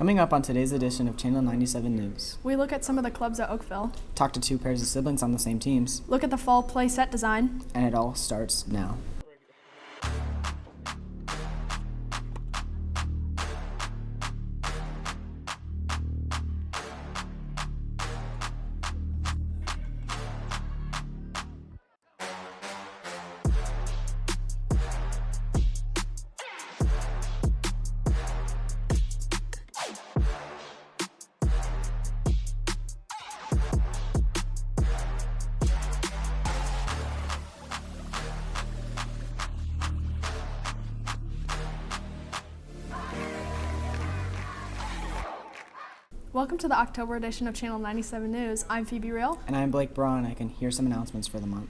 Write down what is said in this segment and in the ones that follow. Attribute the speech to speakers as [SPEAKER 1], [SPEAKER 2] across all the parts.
[SPEAKER 1] Coming up on today's edition of Channel 97 News.
[SPEAKER 2] We look at some of the clubs at Oakville.
[SPEAKER 1] Talk to two pairs of siblings on the same teams.
[SPEAKER 2] Look at the fall play set design.
[SPEAKER 1] And it all starts now.
[SPEAKER 2] Welcome to the October edition of Channel 97 News. I'm Phoebe Real.
[SPEAKER 1] And I'm Blake Braun. I can hear some announcements for the month.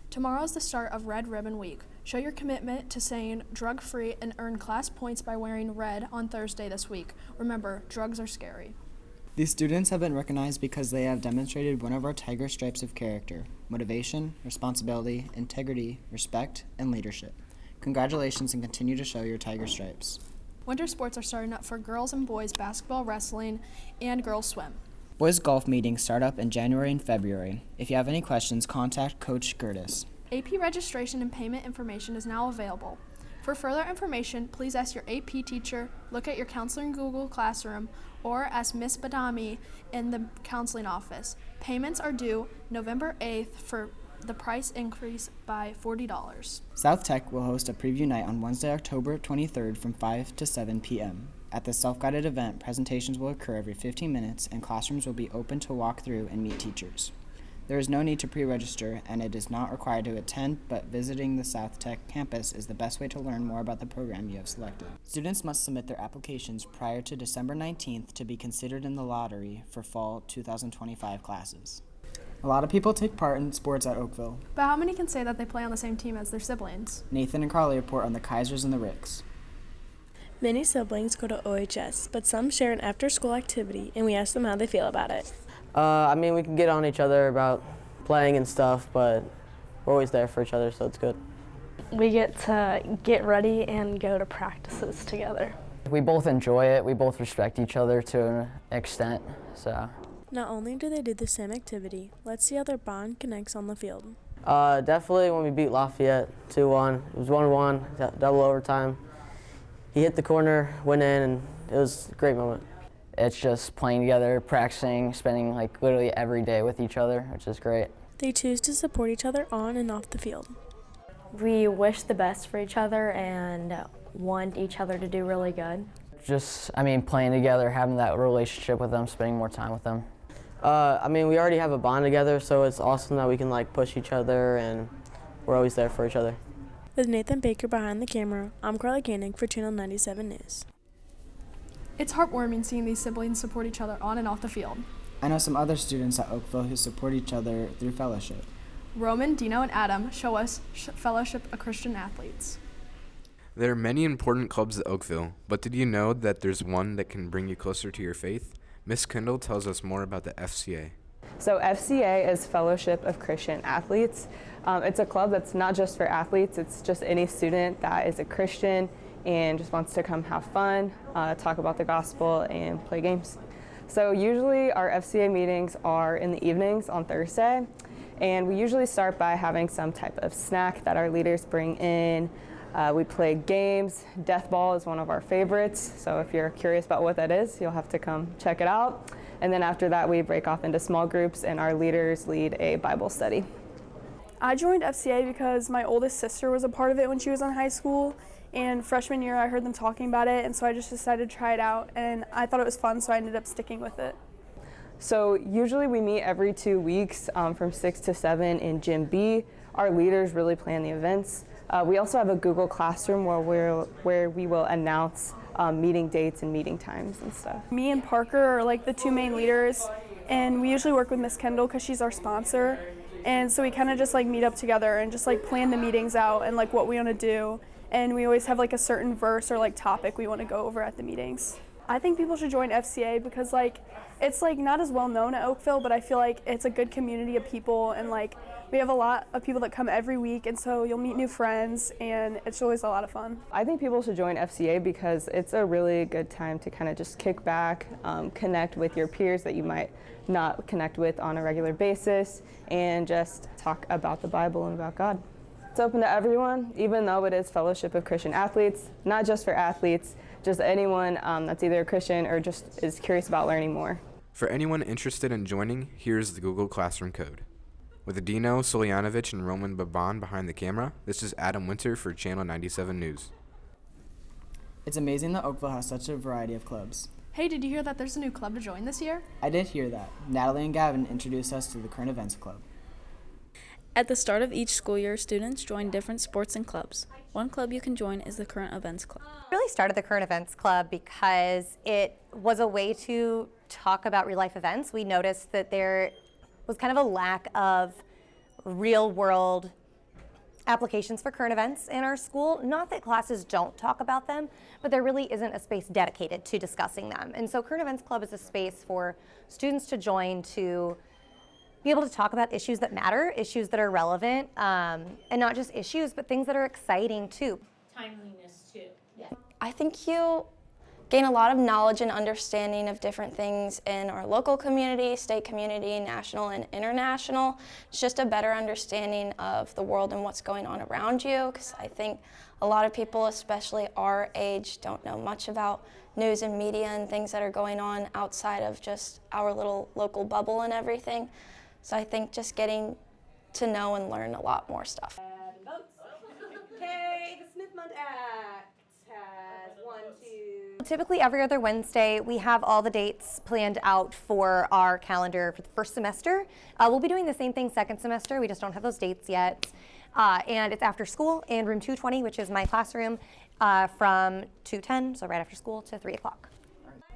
[SPEAKER 2] Tomorrow is the start of Red Ribbon Week. Show your commitment to staying drug-free and earn class points by wearing red on Thursday this week. Remember, drugs are scary.
[SPEAKER 1] These students have been recognized because they have demonstrated one of our Tiger Stripes of character: motivation, responsibility, integrity, respect, and leadership. Congratulations and continue to show your Tiger Stripes.
[SPEAKER 2] Winter sports are starting up for girls and boys basketball, wrestling, and girls swim.
[SPEAKER 1] Boys golf meetings start up in January and February. If you have any questions, contact Coach Gertis.
[SPEAKER 2] AP registration and payment information is now available. For further information, please ask your AP teacher, look at your counselor in Google Classroom, or ask Miss Badami in the counseling office. Payments are due November 8th for the price increase by $40.
[SPEAKER 1] South Tech will host a preview night on Wednesday, October 23rd from 5 to 7 p.m. At this self-guided event, presentations will occur every 15 minutes and classrooms will be open to walk through and meet teachers. There is no need to pre-register and it is not required to attend, but visiting the South Tech campus is the best way to learn more about the program you have selected. Students must submit their applications prior to December 19th to be considered in the lottery for fall 2025 classes. A lot of people take part in sports at Oakville.
[SPEAKER 2] But how many can say that they play on the same team as their siblings?
[SPEAKER 1] Nathan and Carly report on the Kaisers and the Ricks.
[SPEAKER 3] Many siblings go to OHS, but some share an after-school activity, and we ask them how they feel about it.
[SPEAKER 4] We can get on each other about playing and stuff, but we're always there for each other, so it's good.
[SPEAKER 5] We get to get ready and go to practices together.
[SPEAKER 4] We both enjoy it. We both respect each other to an extent, so.
[SPEAKER 3] Not only do they do the same activity, let's see how their bond connects on the field.
[SPEAKER 4] Definitely when we beat Lafayette 2-1. It was 1-1, double overtime. He hit the corner, went in, and it was a great moment. It's just playing together, practicing, spending literally every day with each other, which is great.
[SPEAKER 3] They choose to support each other on and off the field.
[SPEAKER 5] We wish the best for each other and want each other to do really good.
[SPEAKER 4] Just, playing together, having that relationship with them, spending more time with them. We already have a bond together, so it's awesome that we can push each other and we're always there for each other.
[SPEAKER 3] With Nathan Baker behind the camera, I'm Carly Koenig for Channel 97 News.
[SPEAKER 2] It's heartwarming seeing these siblings support each other on and off the field.
[SPEAKER 1] I know some other students at Oakville who support each other through fellowship.
[SPEAKER 2] Roman, Dino, and Adam show us Fellowship of Christian Athletes.
[SPEAKER 6] There are many important clubs at Oakville, but did you know that there's one that can bring you closer to your faith? Miss Kendall tells us more about the FCA.
[SPEAKER 7] So FCA is Fellowship of Christian Athletes. It's a club that's not just for athletes, it's just any student that is a Christian and just wants to come have fun, talk about the gospel, and play games. So usually our FCA meetings are in the evenings on Thursday, and we usually start by having some type of snack that our leaders bring in. We play games. Death ball is one of our favorites, so if you're curious about what that is, you'll have to come check it out. And then after that, we break off into small groups, and our leaders lead a Bible study.
[SPEAKER 8] I joined FCA because my oldest sister was a part of it when she was in high school, and freshman year I heard them talking about it, and so I just decided to try it out, and I thought it was fun, so I ended up sticking with it.
[SPEAKER 7] So usually we meet every 2 weeks from 6 to 7 in Gym B. Our leaders really plan the events. We also have a Google Classroom where we will announce meeting dates and meeting times and stuff.
[SPEAKER 8] Me and Parker are the two main leaders, and we usually work with Miss Kendall because she's our sponsor, and so we kind of just meet up together and just plan the meetings out and what we want to do, and we always have a certain verse or topic we want to go over at the meetings. I think people should join FCA because it's not as well known at Oakville, but I feel it's a good community of people, and We have a lot of people that come every week, and so you'll meet new friends, and it's always a lot of fun.
[SPEAKER 7] I think people should join FCA because it's a really good time to kind of just kick back, connect with your peers that you might not connect with on a regular basis, and just talk about the Bible and about God. It's open to everyone, even though it is Fellowship of Christian Athletes, not just for athletes, just anyone that's either a Christian or just is curious about learning more.
[SPEAKER 6] For anyone interested in joining, here's the Google Classroom code. With Dino Soljanovich and Roman Baban behind the camera, this is Adam Winter for Channel 97 News.
[SPEAKER 1] It's amazing that Oakville has such a variety of clubs.
[SPEAKER 2] Hey, did you hear that there's a new club to join this year?
[SPEAKER 1] I did hear that. Natalie and Gavin introduced us to the Current Events Club.
[SPEAKER 9] At the start of each school year, students join different sports and clubs. One club you can join is the Current Events Club.
[SPEAKER 10] I really started the Current Events Club because it was a way to talk about real life events. We noticed that there was kind of a lack of real world applications for current events in our school. Not that classes don't talk about them, but there really isn't a space dedicated to discussing them. And so Current Events Club is a space for students to join to be able to talk about issues that matter, issues that are relevant, and not just issues, but things that are exciting too.
[SPEAKER 11] Timeliness too.
[SPEAKER 10] Yeah.
[SPEAKER 12] I think you gain a lot of knowledge and understanding of different things in our local community, state community, national and international. It's just a better understanding of the world and what's going on around you, because I think a lot of people, especially our age, don't know much about news and media and things that are going on outside of just our little local bubble and everything. So I think just getting to know and learn a lot more stuff.
[SPEAKER 10] Okay, the Smith-Mund Act has 1, 2. Typically every other Wednesday we have all the dates planned out for our calendar for the first semester. We'll be doing the same thing second semester, we just don't have those dates yet. And it's after school in room 220, which is my classroom, from 2:10, so right after school, to 3 o'clock.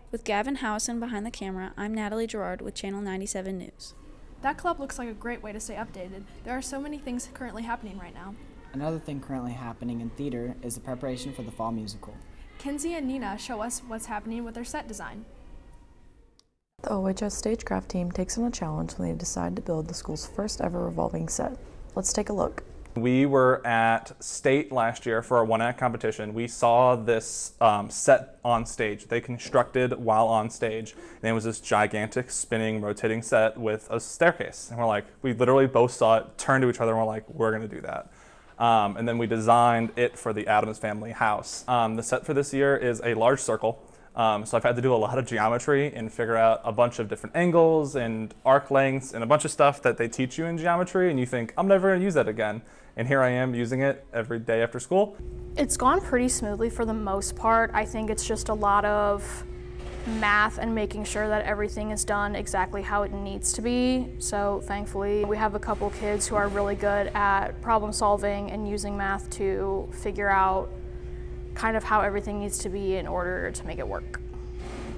[SPEAKER 9] With Gavin Howison behind the camera, I'm Natalie Gerard with Channel 97 News.
[SPEAKER 2] That club looks like a great way to stay updated. There are so many things currently happening right now.
[SPEAKER 1] Another thing currently happening in theater is the preparation for the fall musical.
[SPEAKER 2] Kinsey and Nina show us what's happening with their set design.
[SPEAKER 13] The OHS Stagecraft team takes on a challenge when they decide to build the school's first ever revolving set. Let's take a look.
[SPEAKER 14] We were at State last year for our one-act competition. We saw this set on stage. They constructed while on stage. And it was this gigantic spinning, rotating set with a staircase. And we're like, we literally both saw it, turned to each other, and we're like, we're gonna do that. And then we designed it for the Addams family house. The set for this year is a large circle. So I've had to do a lot of geometry and figure out a bunch of different angles and arc lengths and a bunch of stuff that they teach you in geometry, and you think, I'm never gonna use that again. And here I am using it every day after school.
[SPEAKER 2] It's gone pretty smoothly for the most part. I think it's just a lot of math and making sure that everything is done exactly how it needs to be. So thankfully, we have a couple kids who are really good at problem solving and using math to figure out kind of how everything needs to be in order to make it work.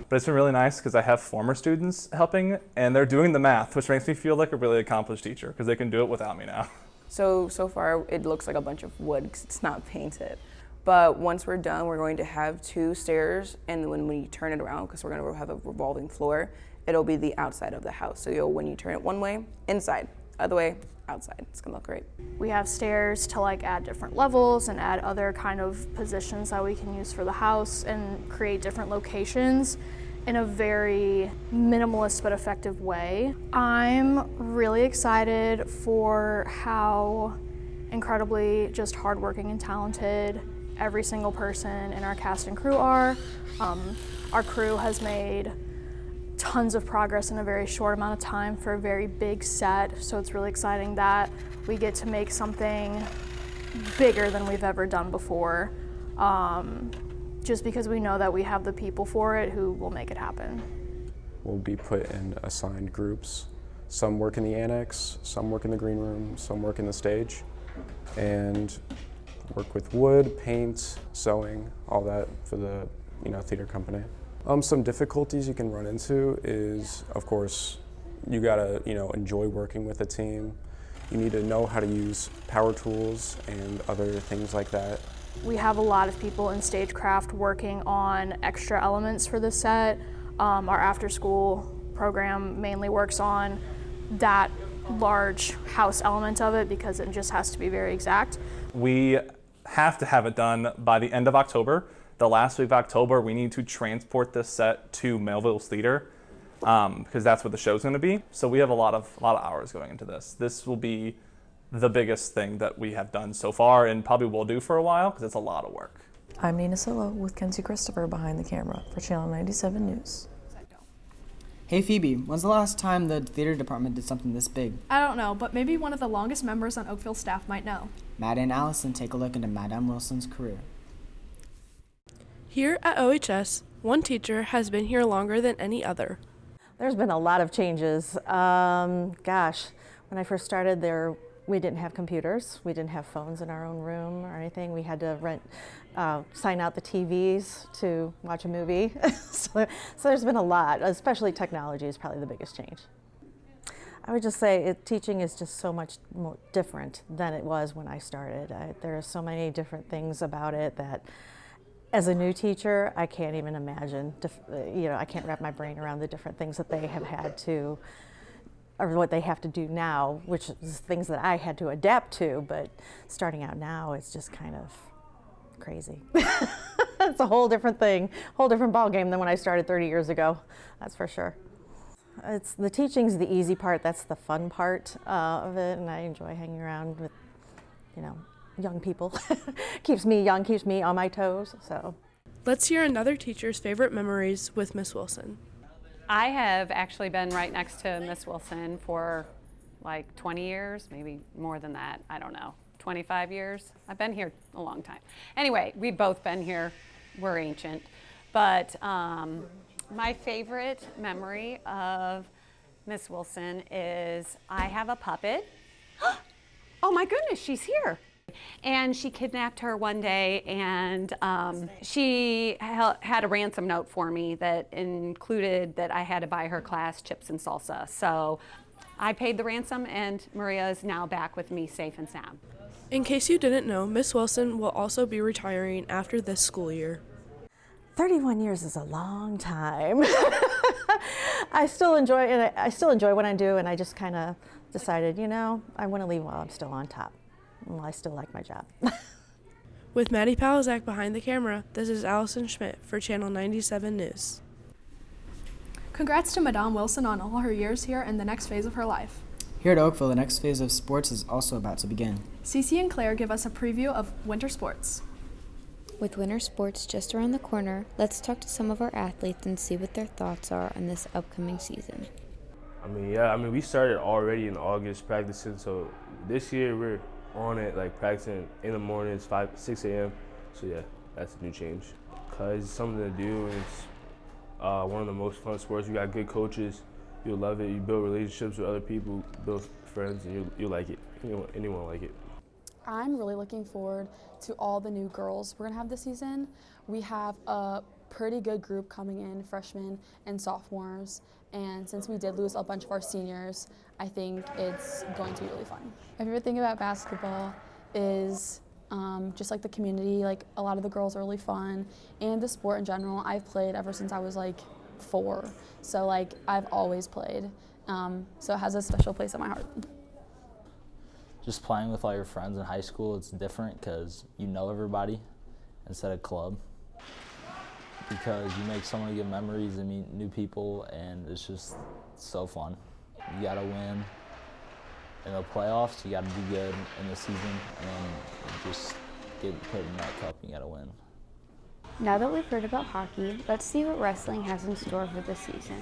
[SPEAKER 14] But it's been really nice because I have former students helping, and they're doing the math, which makes me feel like a really accomplished teacher because they can do it without me now.
[SPEAKER 15] So far it looks like a bunch of wood because it's not painted. But once we're done, we're going to have 2 stairs, and when we turn it around, because we're going to have a revolving floor, it'll be the outside of the house. So when you turn it one way, inside, other way, outside. It's gonna look great.
[SPEAKER 2] We have stairs to add different levels and add other kind of positions that we can use for the house and create different locations in a very minimalist but effective way. I'm really excited for how incredibly just hardworking and talented every single person in our cast and crew are. Our crew has made tons of progress in a very short amount of time for a very big set, so it's really exciting that we get to make something bigger than we've ever done before, just because we know that we have the people for it who will make it happen.
[SPEAKER 16] We'll be put in assigned groups. Some work in the annex, some work in the green room, some work in the stage, and work with wood, paint, sewing, all that for the theater company. Some difficulties you can run into is, of course, you gotta enjoy working with a team. You need to know how to use power tools and other things like that.
[SPEAKER 2] We have a lot of people in stagecraft working on extra elements for the set. Our after-school program mainly works on that
[SPEAKER 11] large house element of it because it just has to be very exact.
[SPEAKER 14] We have to have it done by the end of October. The last week of October, we need to transport this set to Melville's Theater because that's what the show's going to be. So we have a lot of hours going into this. This will be the biggest thing that we have done so far and probably will do for a while because it's a lot of work.
[SPEAKER 13] I'm Nina Solo with Kenzie Christopher behind the camera for Channel 97 News.
[SPEAKER 1] Hey Phoebe, when's the last time the theater department did something this big?
[SPEAKER 2] I don't know, but maybe one of the longest members on Oakville staff might know.
[SPEAKER 1] Maddie and Allison take a look into Madame Wilson's career.
[SPEAKER 3] Here at OHS, one teacher has been here longer than any other.
[SPEAKER 17] There's been a lot of changes. Gosh, when I first started there, we didn't have computers. We didn't have phones in our own room or anything. We had to sign out the TVs to watch a movie. so there's been a lot, especially technology is probably the biggest change. I would just say teaching is just so much more different than it was when I started. There are so many different things about it that as a new teacher, I can't even imagine, I can't wrap my brain around the different things that they have had to, or what they have to do now, which is things that I had to adapt to, but starting out now, it's just kind of crazy. It's a whole different thing, whole different ballgame than when I started 30 years ago, that's for sure. The teaching's the easy part, that's the fun part of it, and I enjoy hanging around with, young people. Keeps me young, keeps me on my toes, so.
[SPEAKER 3] Let's hear another teacher's favorite memories with Miss Wilson.
[SPEAKER 18] I have actually been right next to Miss Wilson for like 20 years, maybe more than that, I don't know, 25 years. I've been here a long time. Anyway, we've both been here, we're ancient. But my favorite memory of Miss Wilson is I have a puppet. Oh my goodness, she's here. And she kidnapped her one day, and she had a ransom note for me that included that I had to buy her class chips and salsa. So I paid the ransom, and Maria is now back with me safe and sound.
[SPEAKER 3] In case you didn't know, Miss Wilson will also be retiring after this school year.
[SPEAKER 17] 31 years is a long time. I still enjoy what I do, and I just kind of decided, I want to leave while I'm still on top. Well, I still like my job.
[SPEAKER 3] With Maddie Palazak behind the camera, this is Allison Schmidt for Channel 97 News.
[SPEAKER 2] Congrats to Madame Wilson on all her years here and the next phase of her life.
[SPEAKER 1] Here at Oakville, the next phase of sports is also about to begin.
[SPEAKER 2] Cece and Claire give us a preview of winter sports.
[SPEAKER 19] With winter sports just around the corner, let's talk to some of our athletes and see what their thoughts are on this upcoming season.
[SPEAKER 20] We started already in August practicing, so this year we're on it, like practicing in the mornings, 6 a.m. So yeah, that's a new change. Cause it's something to do, and it's one of the most fun sports. You got good coaches, you'll love it. You build relationships with other people, build friends, and you'll like it. Anyone will like it.
[SPEAKER 21] I'm really looking forward to all the new girls we're gonna have this season. We have a pretty good group coming in, freshmen and sophomores. And since we did lose a bunch of our seniors, I think it's going to be really fun. My favorite thing about basketball is just like the community. Like a lot of the girls are really fun, and the sport in general. I've played ever since I was like 4, so like I've always played. So it has a special place in my heart.
[SPEAKER 22] Just playing with all your friends in high school, it's different because you know everybody instead of club. Because you make so many good memories and meet new people, and it's just so fun. You gotta win in the playoffs, you gotta do good in the season, and just get put in that cup, you gotta win.
[SPEAKER 19] Now that we've heard about hockey, let's see what wrestling has in store for this season.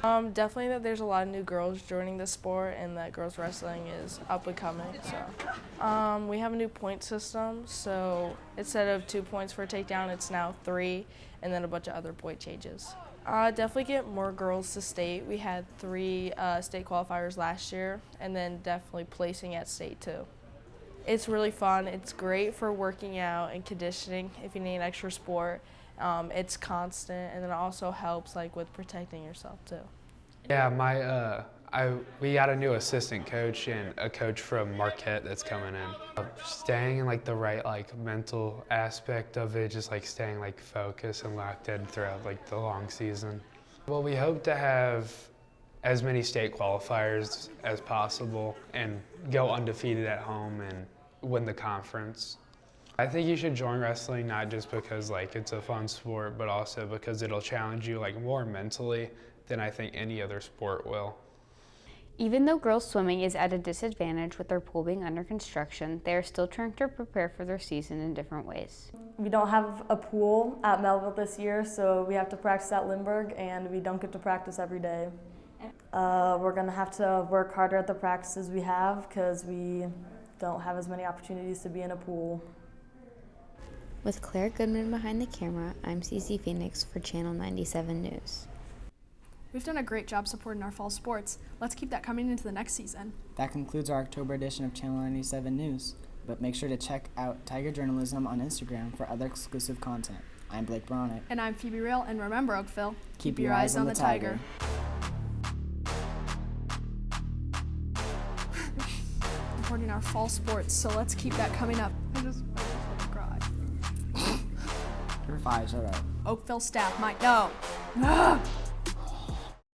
[SPEAKER 3] Definitely that there's a lot of new girls joining the sport, and that girls wrestling is up and coming. So we have a new point system, so instead of 2 points for a takedown, it's now 3, and then a bunch of other point changes. Definitely get more girls to state. We had 3 state qualifiers last year, and then definitely placing at state too. It's really fun. It's great for working out and conditioning if you need an extra sport. It's constant, and then it also helps like with protecting yourself too.
[SPEAKER 23] Yeah, we got a new assistant coach and a coach from Marquette that's coming in. Staying in like the right like mental aspect of it, just like staying like focused and locked in throughout like the long season. Well, we hope to have as many state qualifiers as possible and go undefeated at home and win the conference. I think you should join wrestling not just because like it's a fun sport, but also because it'll challenge you like more mentally than I think any other sport will.
[SPEAKER 4] Even though girls swimming is at a disadvantage with their pool being under construction, they are still trying to prepare for their season in different ways.
[SPEAKER 5] We don't have a pool at Melville this year, so we have to practice at Lindbergh, and we don't get to practice every day. We're going to have to work harder at the practices we have because we don't have as many opportunities to be in a pool.
[SPEAKER 19] With Claire Goodman behind the camera, I'm Cece Phoenix for Channel 97 News.
[SPEAKER 2] We've done a great job supporting our fall sports. Let's keep that coming into the next season.
[SPEAKER 1] That concludes our October edition of Channel 97 News, but make sure to check out Tiger Journalism on Instagram for other exclusive content. I'm Blake Bronick.
[SPEAKER 2] And I'm Phoebe Real, and remember, Oakville,
[SPEAKER 1] keep your eyes on the Tiger.
[SPEAKER 2] Supporting our fall sports, so let's keep that coming up. I just want to cry.
[SPEAKER 1] You're 5, shut up.
[SPEAKER 2] Oakville staff might know.